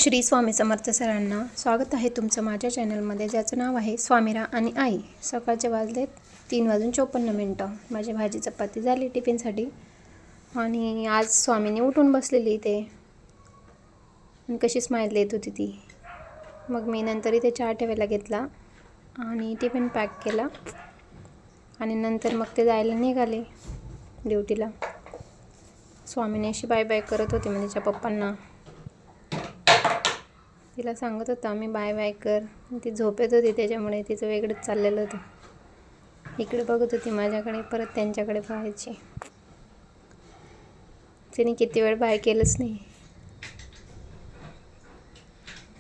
श्री स्वामी समर्थ सरांना स्वागत आहे तुमचं माझ्या चॅनलमध्ये, ज्याचं नाव आहे स्वामीरा आणि आई. सकाळचे वाजले 3:54. माझी भाजी चपाती झाली टिफिनसाठी. आणि आज स्वामीने उठून बसलेली इथे आणि कशी स्माईल देत होती ती. मग मी नंतर इथे चहा ठेवायला घेतला आणि टिफिन पॅक केला आणि नंतर मग ते जायला निघाले ड्युटीला. स्वामीने अशी बाय बाय करत होती म्हणजे तिच्या पप्पांना. तिला सांगत होता मी बाय बाय कर. ती झोपेत होती त्याच्यामुळे तिचं वेगळंच चाललेलं होतं. इकडे बघत होती माझ्याकडे, परत त्यांच्याकडे पाहायची. तिने किती वेळ बाय केलंच नाही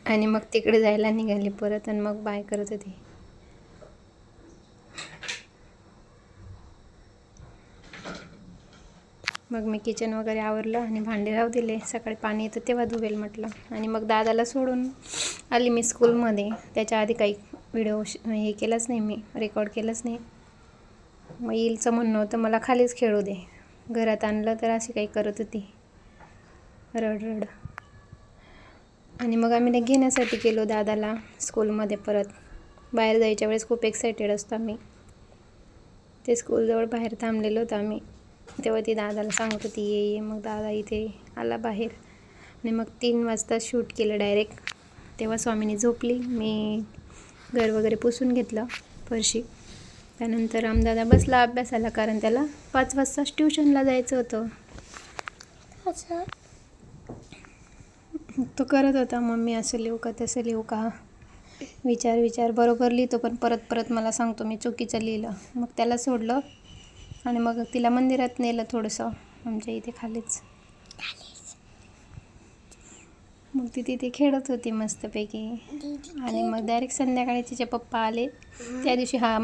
आणि मग तिकडे जायला निघाली परत आणि मग बाय करत होती. मग मी किचन वगैरे आवरलं आणि भांडे राहू दिले. सकाळी पाणी येतं तेव्हा धुवेल म्हटलं. आणि मग दादाला सोडून आली मी स्कूलमध्ये. त्याच्या आधी काही व्हिडिओ हे केलंच नाही, मी रेकॉर्ड केलंच नाही. मग येईलचं म्हणणं होतं मला खालीच खेळू दे. घरात आणलं तर अशी काही करत होती, रड. आणि मग आम्ही घेण्यासाठी गेलो दादाला स्कूलमध्ये. परत बाहेर जायच्या वेळेस खूप एक्सायटेड असतो आम्ही. ते स्कूलजवळ बाहेर थांबलेलो होतो आम्ही. तेव्हा ती दादाला सांगत होती ये. मग दादा इथे आला बाहेर आणि मग 3 वाजता शूट केलं डायरेक्ट. तेव्हा स्वामीनी झोपली. मी घर वगैरे पुसून घेतलं, फरशी. त्यानंतर रामदादा बसला अभ्यासाला, कारण त्याला 5 वाजताच ट्युशनला जायचं होतं. तो करत होता मम्मी असं लिहू का तसं लिहू का, विचार बरोबर लिहितो पण परत मला सांगतो मी चुकीचं लिहिलं. मग त्याला सोडलं आणि मग तिला मंदिरात नेलं थोडंसं आमच्या इथे खालीच. मग ती तिथे खेळत होती मस्तपैकी. आणि मग डायरेक्ट संध्याकाळी तिचे पप्पा आले. त्या दिवशी हा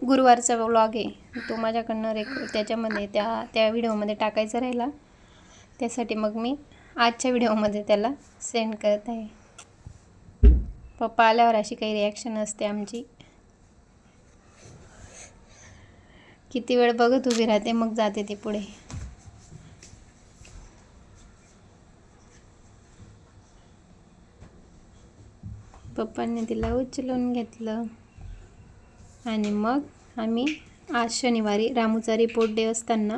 गुरुवारचा व्लॉग आहे, तो माझ्याकडनं त्याच्यामध्ये त्या व्हिडिओमध्ये टाकायचा राहिला. त्यासाठी मग मी आजच्या व्हिडिओमध्ये त्याला सेंड करत आहे. पप्पा आल्यावर अशी काही रिॲक्शन असते आमची. किती वेळ बघत उभी राहते, मग जाते ती पुढे. पप्पांनी तिला उचलून घेतलं आणि मग आम्ही आज शनिवारी रामूचा रिपोर्ट डे असताना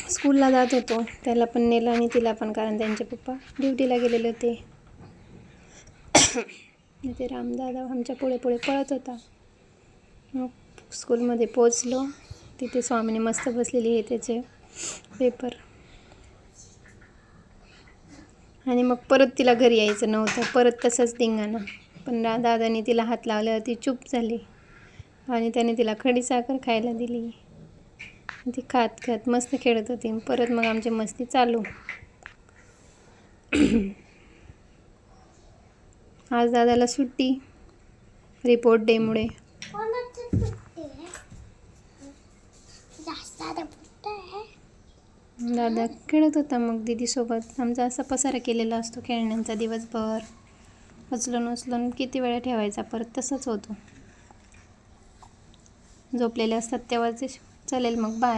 स्कूलला जात होतो. त्याला पण नेलं आणि तिला पण, कारण त्यांचे पप्पा ड्युटीला गेलेले होते. इथे रामदादा आमच्या पुढे पळत होता. मग स्कूलमध्ये पोचलो. तिथे स्वामीने मस्त बसलेली आहे त्याचे पेपर. आणि मग परत तिला घरी यायचं नव्हतं, परत तसंच धिंगाणा. पण दादाने तिला हात लावल्यावर ती चूप झाली आणि त्याने तिला खडी साखर खायला दिली. ती खात मस्त खेळत होती. परत मग आमची मस्ती चालू. आज दादाला सुट्टी रिपोर्ट डेमुळे. दादा खेळत होता मग दीदीसोबत. आमचा असा पसारा केलेला असतो खेळण्यांचा दिवसभर. उचलून किती वेळा ठेवायचा, परत तसंच होतो. झोपलेले असतात तेव्हाच. चालेल मग, बाय.